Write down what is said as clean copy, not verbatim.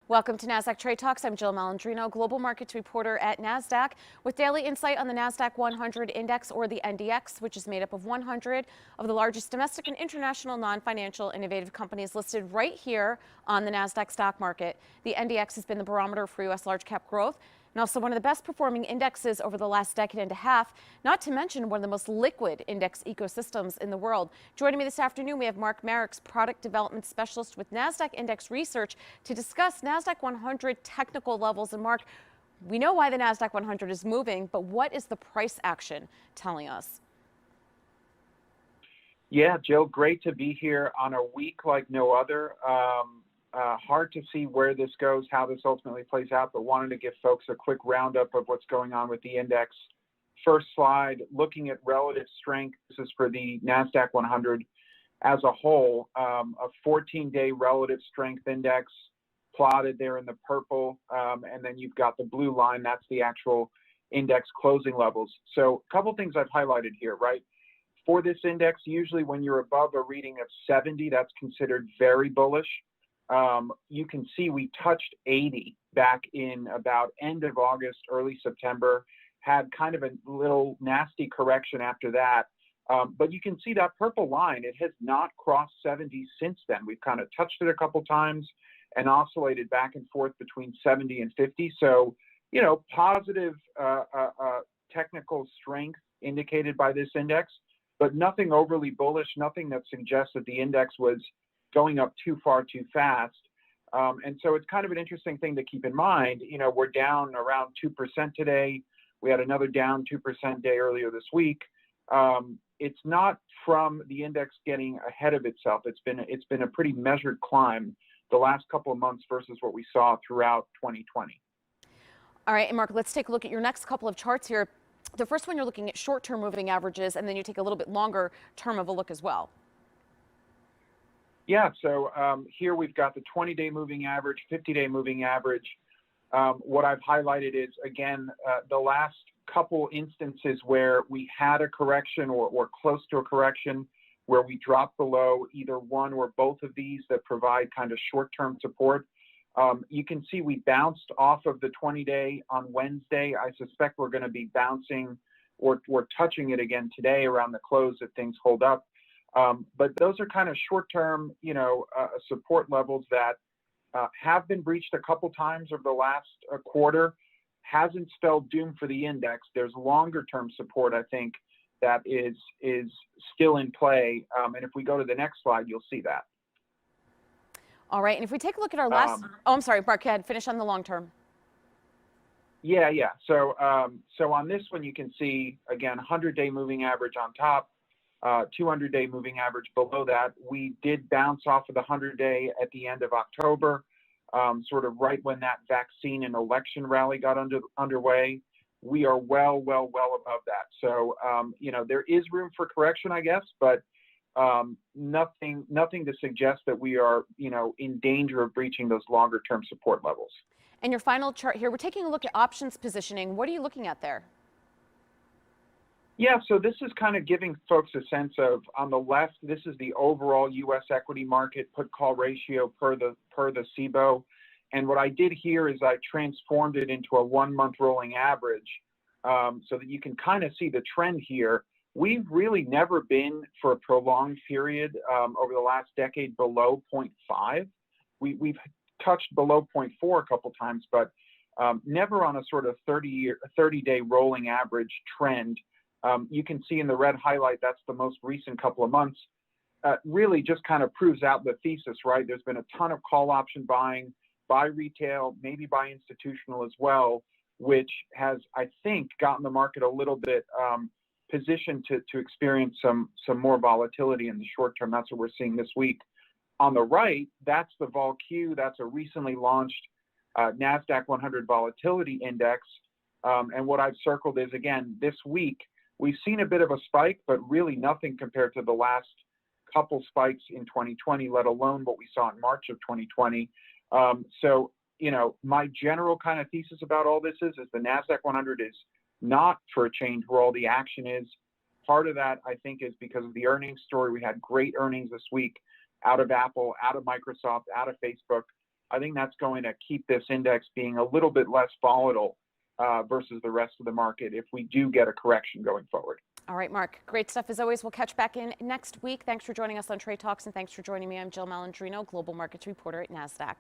Welcome to Nasdaq Trade Talks. I'm Jill Malandrino, global markets reporter at Nasdaq, with daily insight on the Nasdaq-100 index, or the NDX, which is made up of 100 of the largest domestic and international non-financial innovative companies listed right here on the Nasdaq stock market. The NDX has been the barometer for U.S. large cap growth and also one of the best performing indexes over the last decade and a half, not to mention one of the most liquid index ecosystems in the world. Joining me this afternoon, we have Marex, product development specialist with Nasdaq Index Research, to discuss Nasdaq 100 technical levels. And Mark, we know why the Nasdaq 100 is moving, but what is the price action telling us? Yeah, Jill, great to be here on a week like no other. Hard to see where this goes, how this ultimately plays out, but wanted to give folks a quick roundup of what's going on with the index. First slide, looking at relative strength. This is for the Nasdaq 100 as a whole, a 14-day relative strength index plotted there in the purple, and then you've got the blue line. That's the actual index closing levels. So a couple things I've highlighted here, right? For this index, usually when you're above a reading of 70, that's considered very bullish. You can see we touched 80 back in about end of August, early September, had kind of a little nasty correction after that. But you can see that purple line, it has not crossed 70 since then. We've kind of touched it a couple times and oscillated back and forth between 70 and 50. So, you know, positive technical strength indicated by this index, but nothing overly bullish, nothing that suggests that the index was going up too far too fast. And so it's kind of an interesting thing to keep in mind. You know, we're down around 2% today. We had another down 2% day earlier this week. It's not from the index getting ahead of itself. It's been a pretty measured climb the last couple of months versus what we saw throughout 2020. All right, and Mark, let's take a look at your next couple of charts here. The first one, you're looking at short-term moving averages, and then you take a little bit longer term of a look as well. Yeah, so here we've got the 20-day moving average, 50-day moving average. What I've highlighted is, again, the last couple instances where we had a correction or close to a correction, where we dropped below either one or both of these that provide kind of short-term support. You can see we bounced off of the 20-day on Wednesday. I suspect we're going to be bouncing or touching it again today around the close if things hold up. But those are kind of short-term, you know, support levels that have been breached a couple times over the last quarter. Hasn't spelled doom for the index. There's longer-term support, I think, that is still in play. And if we go to the next slide, you'll see that. All right, and if we take a look at our last, oh, I'm sorry, Mark, go ahead, finish on the long term. Yeah. So on this one, you can see, again, 100-day moving average on top, 200-day moving average below that. We did bounce off of the 100-day at the end of October, sort of right when that vaccine and election rally got underway. We are well above that. So, you know, there is room for correction, I guess, but nothing to suggest that we are, you know, in danger of breaching those longer term support levels. And your final chart here, we're taking a look at options positioning. What are you looking at there? Yeah, so this is kind of giving folks a sense of, on the left, this is the overall U.S. equity market put-call ratio per the SIBO. And what I did here is I transformed it into a 1-month rolling average so that you can kind of see the trend here. We've really never been, for a prolonged period over the last decade, below 0.5. We've touched below 0.4 a couple times, but never on a sort of 30-day rolling average trend. You can see in the red highlight, that's the most recent couple of months. Really just kind of proves out the thesis, right? There's been a ton of call option buying by retail, maybe by institutional as well, which has, I think, gotten the market a little bit positioned to experience some more volatility in the short term. That's what we're seeing this week. On the right, that's the VOLQ. That's a recently launched Nasdaq-100 Volatility Index. And what I've circled is, again, this week, we've seen a bit of a spike, but really nothing compared to the last couple spikes in 2020, let alone what we saw in March of 2020. So, you know, my general kind of thesis about all this is the Nasdaq 100 is not for a change where all the action is. Part of that, I think, is because of the earnings story. We had great earnings this week out of Apple, out of Microsoft, out of Facebook. I think that's going to keep this index being a little bit less volatile versus the rest of the market if we do get a correction going forward. All right, Mark, great stuff as always. We'll catch back in next week. Thanks for joining us on Trade Talks, and thanks for joining me. I'm Jill Malandrino, Global Markets Reporter at Nasdaq.